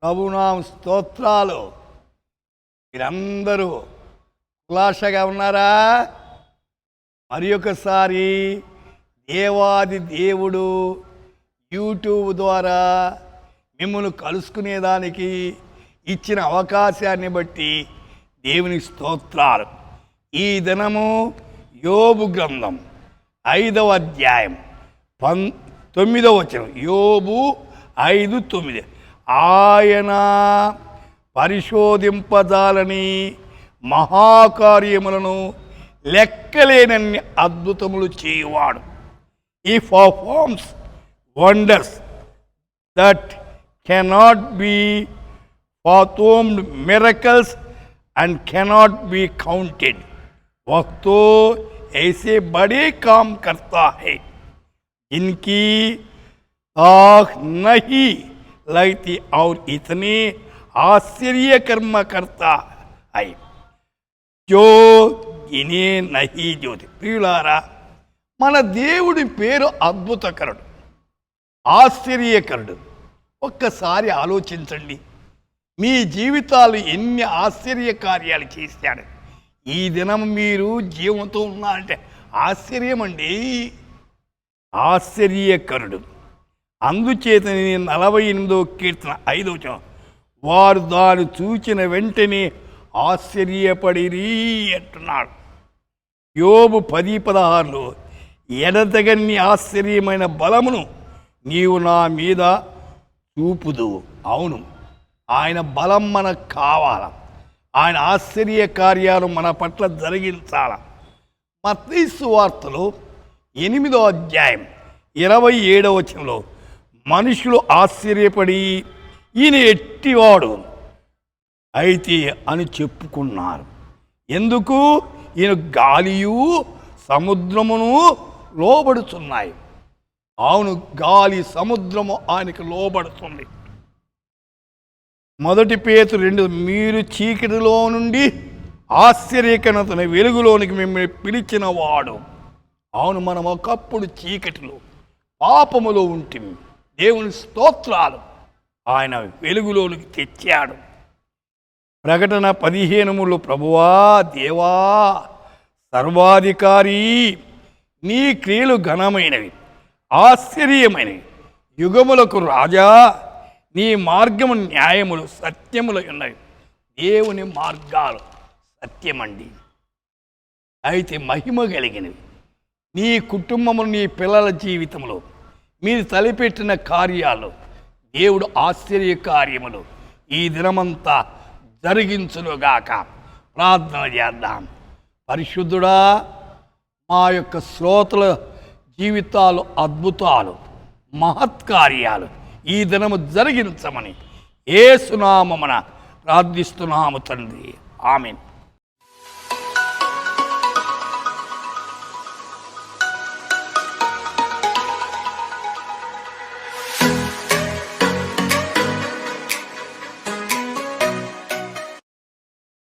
ప్రభునామ స్తోత్రాలు. మీరందరూ కులాసగా ఉన్నారా? మరి ఒకసారి దేవాది దేవుడు యూట్యూబ్ ద్వారా మిమ్మల్ని కలుసుకునేదానికి ఇచ్చిన అవకాశాన్ని బట్టి దేవుని స్తోత్రాలు. ఈ దినము యోబు గ్రంథం 5వ అధ్యాయం 9వ వచనం. యోబు 5:9. ఆయన పరిశోధింపజాలని మహాకార్యములను లెక్కలేనన్ని అద్భుతములు చేయువాడు. He performs wonders that cannot be fathomed, miracles and cannot be counted. वह तो ऐसे बड़े काम करता है जिनकी आँख नहीं लगती और इतने आश्चर्य कर्म करता है जो గినే నహి జ్యోతి. ప్రియులారా, మన దేవుడి పేరు అద్భుతకరుడు, ఆశ్చర్యకరుడు. ఒక్కసారి ఆలోచించండి, మీ జీవితాలు ఎన్ని ఆశ్చర్య కార్యాలు చేశాడు. ఈ దినం మీరు జీవంతో ఉన్నారంటే ఆశ్చర్యం అండి, ఆశ్చర్యకరుడు. అందుచేత 48వ కీర్తన 5వ వచనం, వారు దాన్ని చూచిన వెంటనే ఆశ్చర్యపడిరి అంటున్నాడు. యోబు 10:16లో, ఎడతగన్ని ఆశ్చర్యమైన బలమును నీవు నా మీద చూపుదు. అవును, ఆయన బలం మనకు కావాల, ఆయన ఆశ్చర్య కార్యాలు మన పట్ల జరిగించాల. మత్తయి సువార్తలో 8వ అధ్యాయం 27వ వచనంలో, మనుషులు ఆశ్చర్యపడి ఈయన ఎట్టివాడు అయితే అని చెప్పుకున్నారు. ఎందుకు? ఈయన గాలియు సముద్రమును లోబడుతున్నాయి. అవును, గాలి సముద్రము ఆయనకు లోబడుతుంది. 1 పేతురు 2, మీరు చీకటిలో నుండి ఆశ్చర్యకరమైన వెలుగులోనికి మిమ్మల్ని పిలిచిన వాడు. అవును, మనం ఒకప్పుడు చీకటిలో పాపములో ఉంటుంది. దేవుని స్తోత్రాలు, ఆయన వెలుగులోనికి తెచ్చాడు. ప్రకటన 15:3, ప్రభువా దేవా సర్వాధికారి, నీ క్రియలు ఘనమైనవి, ఆశ్చర్యమైనవి. యుగములకు రాజా, నీ మార్గము న్యాయములు సత్యములు ఉన్నవి. దేవుని మార్గాలు సత్యమండి. అయితే మహిమ కలిగినవి. నీ కుటుంబము, నీ పిల్లల జీవితంలో మీరు తలపెట్టిన కార్యాలు, దేవుడు ఆశ్చర్య కార్యములు ఈ దినమంతా జరిగించునుగాక. ప్రార్థన చేద్దాం. పరిశుద్ధుడా, మా యొక్క శ్రోతల జీవితాలు అద్భుతాలు, మహత్కార్యాలు ఈ దినము జరిగించమని యేసు నామమున ప్రార్థిస్తున్నాము తండ్రి. ఆమేన్.